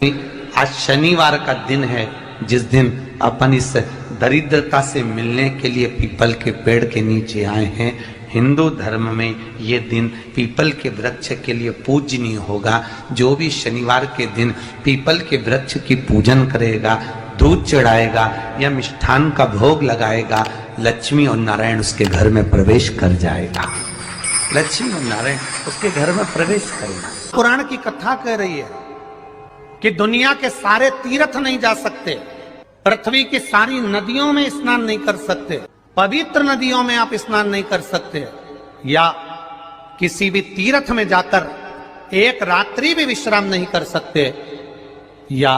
आज शनिवार का दिन है जिस दिन अपन इस दरिद्रता से मिलने के लिए पीपल के पेड़ के नीचे आए हैं। हिंदू धर्म में ये दिन पीपल के वृक्ष के लिए पूजनीय होगा। जो भी शनिवार के दिन पीपल के वृक्ष की पूजन करेगा, दूध चढ़ाएगा या मिष्ठान का भोग लगाएगा, लक्ष्मी और नारायण उसके घर में प्रवेश कर जाएगा। लक्ष्मी और नारायण उसके घर में प्रवेश करेगा। पुराण की कथा कह रही है कि दुनिया के सारे तीर्थ नहीं जा सकते, पृथ्वी की सारी नदियों में स्नान नहीं कर सकते, पवित्र नदियों में आप स्नान नहीं कर सकते, या किसी भी तीर्थ में जाकर एक रात्रि भी विश्राम नहीं कर सकते, या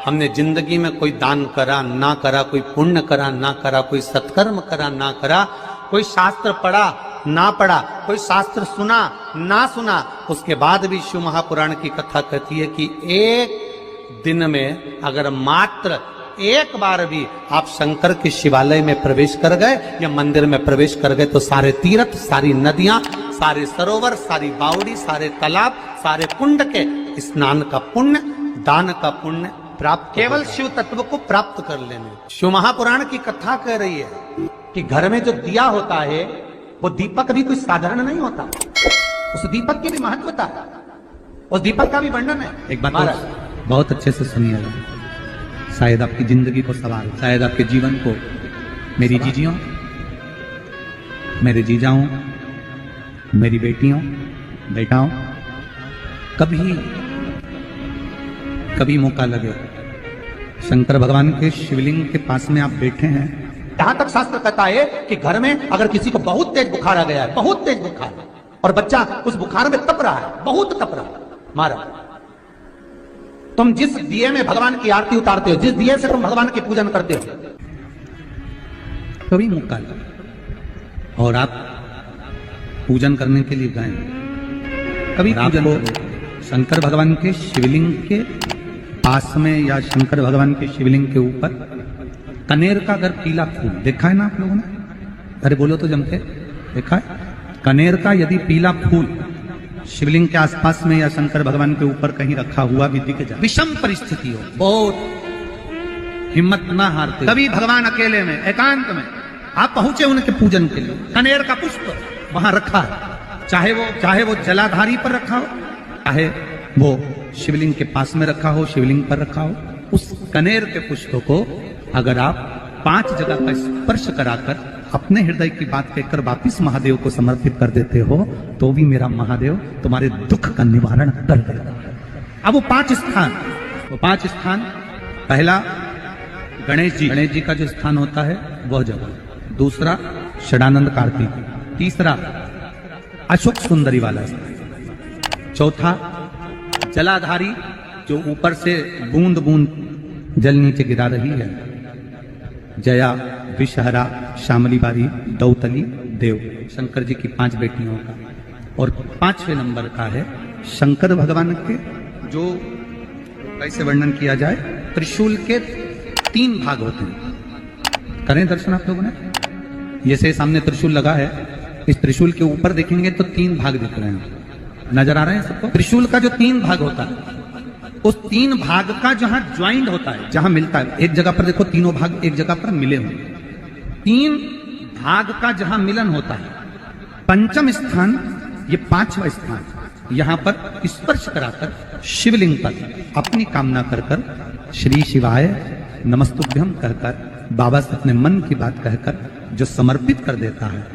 हमने जिंदगी में कोई दान करा ना करा, कोई पुण्य करा ना करा, कोई सत्कर्म करा ना करा, कोई शास्त्र पढ़ा ना पढ़ा, कोई शास्त्र सुना ना सुना, उसके बाद भी शिव महापुराण की कथा कहती है कि एक दिन में अगर मात्र एक बार भी आप शंकर के शिवालय में प्रवेश कर गए या मंदिर में प्रवेश कर गए तो सारे तीर्थ, सारी नदियां, सारे सरोवर, सारी बावड़ी, सारे तालाब, सारे कुंड के स्नान का पुण्य, दान का पुण्य प्राप्त, केवल शिव तत्व को प्राप्त कर लेने। शिव महापुराण की कथा कह रही है कि घर में जो दिया होता है वो दीपक भी कोई साधारण नहीं होता, उस दीपक की भी महत्वता है, उस दीपक का भी वर्णन है। एक बात बहुत अच्छे से सुनिएगा, शायद आपकी जिंदगी को सवार, शायद आपके जीवन को। मेरी जीजियों, मेरे जीजाओं, मेरी बेटियों, बेटाओं, कभी मौका लगे शंकर भगवान के शिवलिंग के पास में आप बैठे हैं। यहां तक शास्त्र कहता है कि घर में अगर किसी को बहुत तेज बुखार आ गया है, बहुत तेज बुखार, और बच्चा उस बुखार में तप रहा है, बहुत तप रहा है, मारा, तुम जिस दिए में भगवान की आरती उतारते हो, जिस दिए से तुम भगवान की पूजन करते हो, कभी मौका लगे और आप पूजन करने के लिए गए, कभी पूजन शंकर भगवान के शिवलिंग के पास में या शंकर भगवान के शिवलिंग के ऊपर कनेर का अगर पीला फूल देखा है ना आप लोगों ने, अरे बोलो तो जमके, देखा है? कनेर का यदि पीला फूल शिवलिंग के आसपास में या शंकर भगवान के ऊपर कहीं रखा हुआ भी दिख जाए, विषम परिस्थिति हो, बहुत हिम्मत ना हारते, कभी भगवान अकेले में एकांत में आप पहुंचे उनके पूजन के लिए, कनेर का पुष्प वहां रखा है, चाहे वो जलाधारी पर रखा हो, चाहे वो शिवलिंग के पास में रखा हो, शिवलिंग पर रखा हो, उस कनेर के पुष्प को अगर आप 5 जगह का स्पर्श कराकर अपने हृदय की बात कहकर वापिस महादेव को समर्पित कर देते हो तो भी मेरा महादेव तुम्हारे दुख का निवारण कर देगा। अब वो 5 स्थान, पहला गणेश जी का जो स्थान होता है वह जगह, दूसरा षडानंद कार्तिक, तीसरा अशोक सुंदरी वाला स्थान, चौथा जलाधारी जो ऊपर से बूंद बूंद जल नीचे गिरा रही है, जया, विषहरा, शामली बारी, दौतली, देव, शंकर जी की 5 बेटियों का, और 5वें नंबर का है शंकर भगवान के, जो कैसे वर्णन किया जाए, त्रिशूल के 3 भाग होते हैं। करें दर्शन आप लोगों ने, जैसे सामने त्रिशूल लगा है, इस त्रिशूल के ऊपर देखेंगे तो 3 भाग दिख रहे हैं, नजर आ रहे हैं सबको? त्रिशूल का जो 3 भाग होता है, उस 3 भाग का जहां ज्वाइंट होता है, जहां मिलता है, एक जगह पर देखो तीनों भाग एक जगह पर मिले हुए, 3 भाग का जहां मिलन होता है, पंचम स्थान, ये 5वां स्थान, यहां पर स्पर्श कराकर शिवलिंग पर अपनी कामना कर श्री शिवाय नमस्तुभ्यम कहकर बाबा से अपने मन की बात कहकर जो समर्पित कर देता है,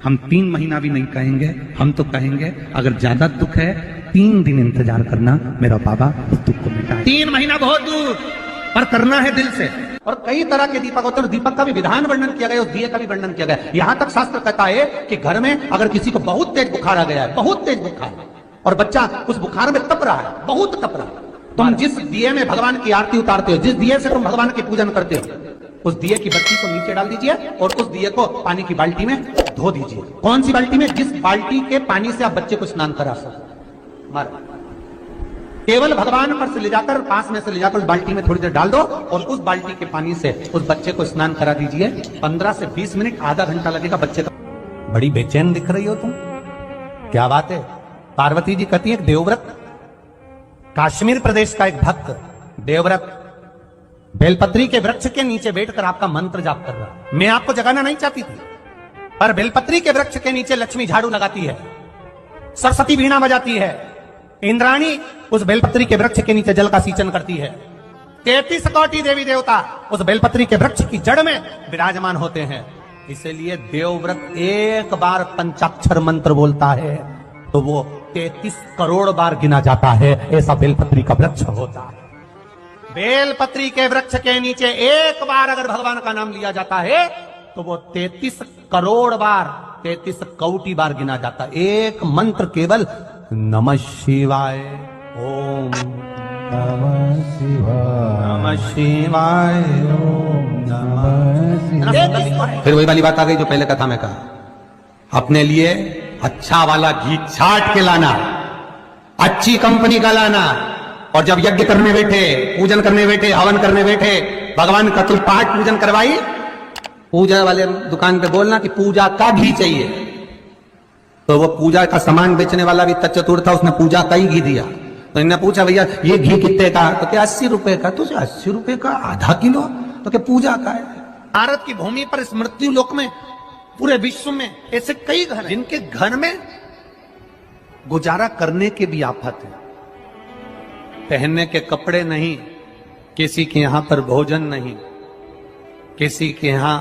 हम 3 महीना भी नहीं कहेंगे, हम तो कहेंगे अगर ज्यादा दुख है 3 दिन इंतजार करना, मेरा बाबा उस दुख को मिटाए। 3 महीना बहुत दूर, पर करना है दिल से। और कई तरह के दीपक होते हैं, दीपक का भी विधान वर्णन किया गया, उस दिए का भी वर्णन किया गया। यहां तक शास्त्र कहता है कि घर में अगर किसी को बहुत तेज बुखार आ गया है, बहुत तेज बुखार, और बच्चा उस बुखार में तप रहा है, बहुत तप रहा है, तुम जिस दिए में भगवान की आरती उतारते हो, जिस दिए से तुम भगवान की पूजन करते हो, उस दिए की बत्ती को नीचे डाल दीजिए और उस दिए को पानी की बाल्टी में धो दीजिए। कौन सी बाल्टी में? जिस बाल्टी के पानी से आप बच्चे को स्नान करा सको, केवल भगवान पर से ले जाकर, पास में से ले जाकर उस बाल्टी में थोड़ी देर डाल दो और उस बाल्टी के पानी से उस बच्चे को स्नान करा दीजिए। 15 से 20 मिनट, आधा घंटा लगेगा बच्चे का। बड़ी बेचैन दिख रही हो तुम, क्या बात है? पार्वती जी कहती है देवव्रत कश्मीर प्रदेश का एक भक्त देवव्रत बेलपत्री के वृक्ष के नीचे बैठकर आपका मंत्र जाप कर रहा। मैं आपको जगाना नहीं चाहती थी, पर बेलपत्री के वृक्ष के नीचे लक्ष्मी झाड़ू लगाती है, सरस्वती वीणा बजाती है, इंद्राणी उस बेलपत्री के वृक्ष के नीचे जल का सिंचन करती है, 33 कोटि देवी देवता उस बेलपत्री के वृक्ष की जड़ में विराजमान होते हैं। इसलिए देवव्रत एक बार पंचाक्षर मंत्र बोलता है तो वो 33 करोड़ बार गिना जाता है। ऐसा बेलपत्री का वृक्ष होता है। बेलपत्री के वृक्ष के नीचे एक बार अगर भगवान का नाम लिया जाता है तो वो 33 करोड़ बार, 33 कोटि बार गिना जाता है। एक मंत्र केवल नमः शिवाय, ओम नमः शिवाय, नमः शिवाय, ओम नमः शिवाय। फिर वही वाली बात आ गई जो पहले कथा में कहा, अपने लिए अच्छा वाला घी छाट के लाना, अच्छी कंपनी का लाना, और जब यज्ञ करने बैठे, पूजन करने बैठे, हवन करने बैठे, भगवान का कोई पाठ पूजन करवाई, पूजा वाले दुकान पे बोलना कि पूजा का घी चाहिए। तो वो पूजा का सामान बेचने वाला भी तत्चतुर था, उसने पूजा का ही घी दिया। तो इन्होंने पूछा भैया ये घी कितने का? तो क्या 80 रुपए का? तुझे 80 रुपए का आधा किलो? तो क्या पूजा का है? भारत की भूमि पर इस मृत्यु लोक में पूरे विश्व में ऐसे कई घर हैं जिनके घर में गुजारा करने के भी आफत है। पहनने के कपड़े नहीं, किसी के यहां पर भोजन नहीं, किसी के यहां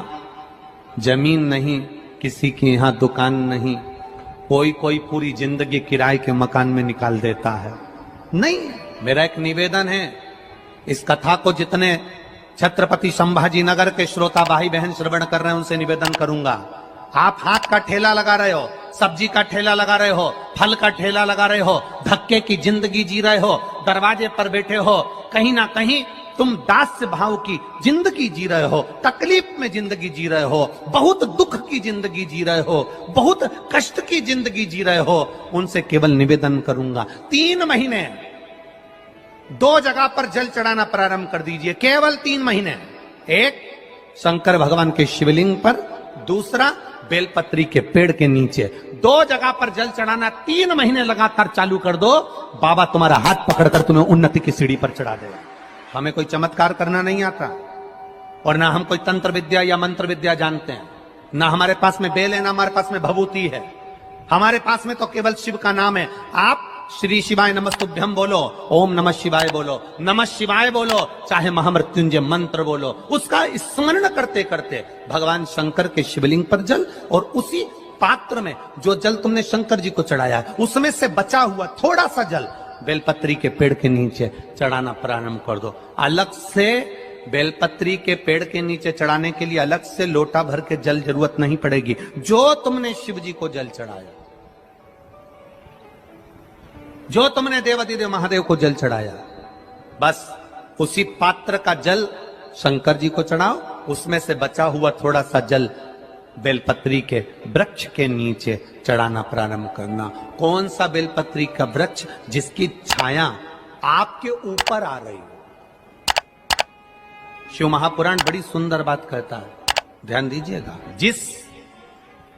जमीन नहीं, किसी के यहां दुकान नहीं, कोई पूरी जिंदगी किराए के मकान में निकाल देता है। नहीं, मेरा एक निवेदन है, इस कथा को जितने छत्रपति संभाजी नगर के श्रोता भाई बहन श्रवण कर रहे हैं उनसे निवेदन करूंगा, आप हाथ का ठेला लगा रहे हो, सब्जी का ठेला लगा रहे हो, फल का ठेला लगा रहे हो, धक्के की जिंदगी जी रहे हो, दरवाजे पर बैठे हो, कहीं ना कहीं तुम दास्य भाव की जिंदगी जी रहे हो, तकलीफ में जिंदगी जी रहे हो, बहुत दुख की जिंदगी जी रहे हो, बहुत कष्ट की जिंदगी जी रहे हो, उनसे केवल निवेदन करूंगा 3 महीने 2 जगह पर जल चढ़ाना प्रारंभ कर दीजिए, केवल 3 महीने। एक शंकर भगवान के शिवलिंग पर, दूसरा बेलपत्री के पेड़ के नीचे, 2 जगह पर जल चढ़ाना 3 महीने लगातार चालू कर दो, बाबा तुम्हारा हाथ पकड़कर तुम्हें उन्नति की सीढ़ी पर चढ़ा देगा। हमें कोई चमत्कार करना नहीं आता, और ना हम कोई तंत्र विद्या या मंत्र विद्या जानते हैं, ना हमारे पास में बेल है, ना हमारे पास में भभूति है, हमारे पास में तो केवल शिव का नाम है। आप श्री शिवाय नमस्तुभ्यम बोलो, ओम नमः शिवाय बोलो, नमः शिवाय बोलो, चाहे महामृत्युंजय मंत्र बोलो, उसका स्मरण करते करते भगवान शंकर के शिवलिंग पर जल, और उसी पात्र में जो जल तुमने शंकर जी को चढ़ाया उसमें से बचा हुआ थोड़ा सा जल बेलपत्री के पेड़ के नीचे चढ़ाना प्रारंभ कर दो। अलग से बेलपत्री के पेड़ के नीचे चढ़ाने के लिए अलग से लोटा भर के जल जरूरत नहीं पड़ेगी। जो तुमने शिव जी को जल चढ़ाया, जो तुमने देवादिदेव महादेव को जल चढ़ाया, बस उसी पात्र का जल शंकर जी को चढ़ाओ, उसमें से बचा हुआ थोड़ा सा जल बेलपत्री के वृक्ष के नीचे चढ़ाना प्रारंभ करना। कौन सा बेलपत्री का वृक्ष? जिसकी छाया आपके ऊपर आ रही हो। शिव महापुराण बड़ी सुंदर बात कहता है, ध्यान दीजिएगा। जिस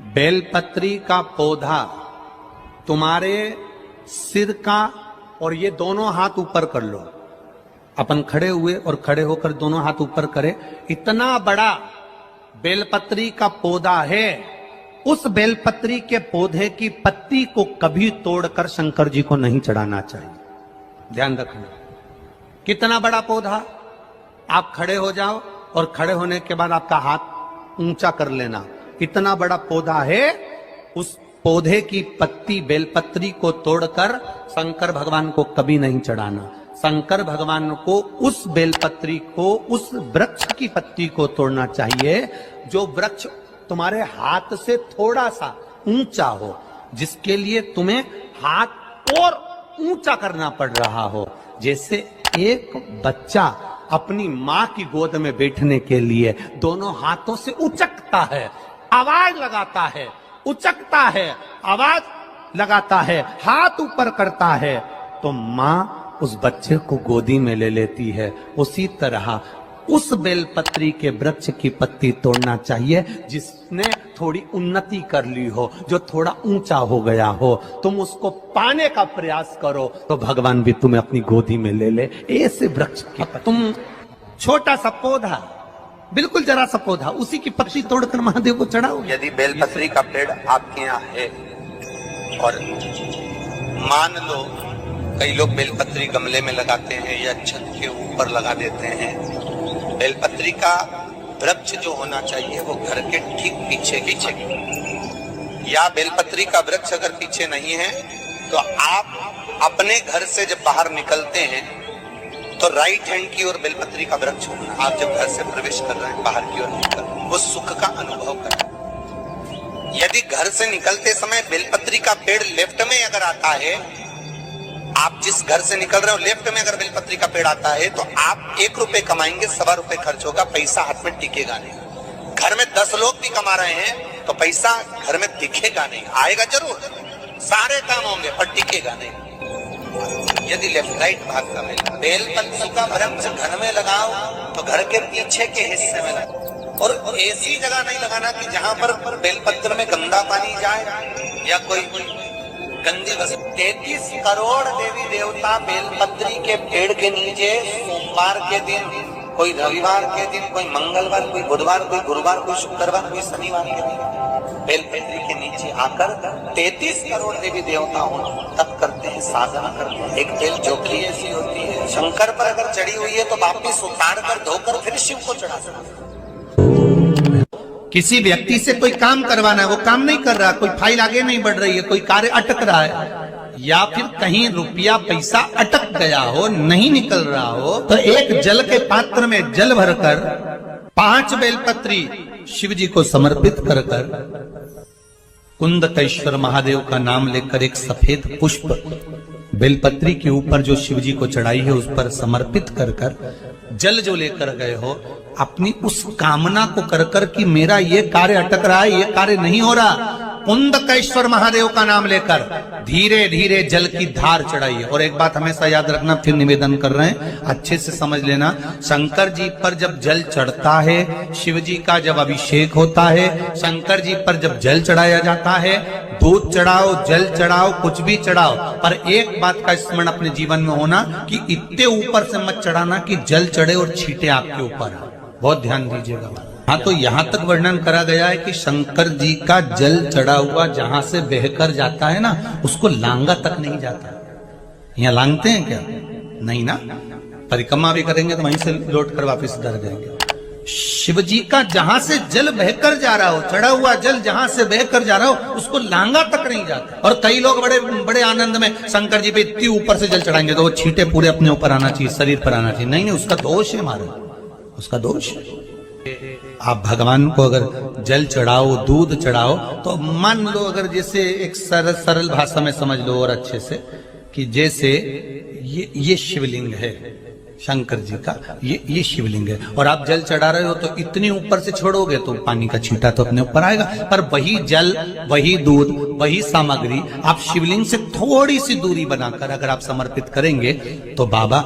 बेलपत्री का पौधा तुम्हारे सिर का, और ये दोनों हाथ ऊपर कर लो, अपन खड़े हुए और खड़े होकर दोनों हाथ ऊपर करें, इतना बड़ा बेलपत्री का पौधा है, उस बेलपत्री के पौधे की पत्ती को कभी तोड़कर शंकर जी को नहीं चढ़ाना चाहिए। ध्यान रखना, कितना बड़ा पौधा। आप खड़े हो जाओ और खड़े होने के बाद आपका हाथ ऊंचा कर लेना, इतना बड़ा पौधा है, उस पौधे की पत्ती बेलपत्री को तोड़कर शंकर भगवान को कभी नहीं चढ़ाना। शंकर भगवान को उस बेलपत्री को, उस वृक्ष की पत्ती को तोड़ना चाहिए जो वृक्ष तुम्हारे हाथ से थोड़ा सा ऊंचा हो, जिसके लिए तुम्हें हाथ और ऊंचा करना पड़ रहा हो। जैसे एक बच्चा अपनी मां की गोद में बैठने के लिए दोनों हाथों से उचकता है, आवाज लगाता है, उचकता है, आवाज लगाता है, हाथ ऊपर करता है, तो मां उस बच्चे को गोदी में ले लेती है। उसी तरह उस बेलपत्री के वृक्ष की पत्ती तोड़ना चाहिए जिसने थोड़ी उन्नति कर ली हो, जो थोड़ा ऊंचा हो गया हो, तुम उसको पाने का प्रयास करो तो भगवान भी तुम्हें अपनी गोदी में ले ले। ऐसे वृक्ष की तुम छोटा सा पौधा, बिल्कुल जरा सा पौधा, उसी की पत्ती तोड़कर महादेव को चढ़ाओ। यदि बेलपत्री का पेड़ आपके यहाँ है और मान लो कई लोग बेलपत्री गमले में लगाते हैं या छत के ऊपर लगा देते हैं, बेलपत्री का वृक्ष जो होना चाहिए वो घर के ठीक पीछे पीछे, या बेलपत्री का वृक्ष अगर पीछे नहीं है तो आप अपने घर से जब बाहर निकलते हैं तो राइट हैंड की ओर बेलपत्री का वृक्ष होना। आप जब घर से प्रवेश कर रहे हैं बाहर की ओर निकल, वो सुख का अनुभव करें। यदि घर से निकलते समय बेलपत्री का पेड़ लेफ्ट में अगर आता है, आप जिस घर से निकल रहे हो लेफ्ट में अगर बेलपत्री का पेड़ आता है तो आप 1 रुपए कमाएंगे, 1.25 रुपए खर्च होगा, पैसा हाथ में टिकेगा नहीं। घर में 10 लोग भी कमा रहे हैं तो पैसा घर में दिखेगा नहीं, आएगा जरूर, सारे काम होंगे पर टिकेगा नहीं। यदि लेफ्ट राइट भाग का बेलपत्री का वृक्ष घर में लगाओ तो घर के पीछे के हिस्से में लगाओ, और ऐसी जगह नहीं लगाना कि जहां पर बेलपत्र में गंदा पानी जाए या कोई गंदी वस्तु। 33 करोड़ देवी देवता बेलपत्री के पेड़ के नीचे सोमवार के दिन, कोई रविवार के दिन, कोई मंगलवार, कोई बुधवार, कोई गुरुवार, कोई शुक्रवार, कोई शनिवार के दिन बेलपत्री के नीचे आकर 33 करोड़ देवी देवता हो तप करते हैं, साधना करते हैं। एक बेल जोखी ऐसी होती है, शंकर पर अगर चढ़ी हुई है तो वापिस उतार कर धोकर फिर शिव को चढ़ा सकते। किसी व्यक्ति से कोई काम करवाना है, वो काम नहीं कर रहा, कोई फाइल आगे नहीं बढ़ रही है, कोई कार्य अटक रहा है, या फिर कहीं रुपया पैसा अटक गया हो, नहीं निकल रहा हो, तो एक जल के पात्र में जल भरकर 5 बेलपत्री शिव जी को समर्पित कर कुंदकेश्वर महादेव का नाम लेकर एक सफेद पुष्प बेलपत्री के ऊपर जो शिव जी को चढ़ाई है उस पर समर्पित कर जल जो लेकर गए हो, अपनी उस कामना को कर कि मेरा ये कार्य अटक रहा है, ये कार्य नहीं हो रहा, कुंदकेश्वर महादेव का नाम लेकर धीरे धीरे जल की धार चढ़ाइए। और एक बात हमेशा याद रखना, फिर निवेदन कर रहे हैं, अच्छे से समझ लेना, शंकर जी पर जब जल चढ़ता है, शिव जी का जब अभिषेक होता है, शंकर जी पर जब जल चढ़ाया जाता है, दूध चढ़ाओ, जल चढ़ाओ, कुछ भी चढ़ाओ, पर एक बात का स्मरण अपने जीवन में होना कि इतने ऊपर से मत चढ़ाना कि जल चढ़े और छींटे आपके ऊपर। बहुत ध्यान दीजिएगा। हाँ, तो यहाँ तक वर्णन करा गया है कि शंकर जी का जल चढ़ा हुआ जहां से बहकर जाता है ना, उसको लांगा तक नहीं जाता। यहाँ लांगते हैं क्या? नहीं ना, परिक्रमा भी करेंगे तो वहीं से लौट कर वापिस घर जाएंगे। शिव जी का जहां से जल बहकर जा रहा हो, चढ़ा हुआ जल जहां से बहकर जा रहा हो, उसको लांगा तक नहीं जाता। और कई लोग बड़े बड़े आनंद में शंकर जी पे इतनी ऊपर से जल चढ़ाएंगे तो वो छींटे पूरे अपने ऊपर आना चाहिए, शरीर पर आना चाहिए। नहीं, उसका दोष है हमारा, उसका दोष है। आप भगवान को अगर जल चढ़ाओ, दूध चढ़ाओ, तो मान लो अगर जैसे एक सरल भाषा में समझ लो और अच्छे से, कि जैसे ये शिवलिंग है शंकर जी का, ये शिवलिंग है, और आप जल चढ़ा रहे हो तो इतनी ऊपर से छोड़ोगे तो पानी का छींटा तो अपने ऊपर आएगा, पर वही जल, वही दूध, वही सामग्री आप शिवलिंग से थोड़ी सी दूरी बनाकर अगर आप समर्पित करेंगे तो बाबा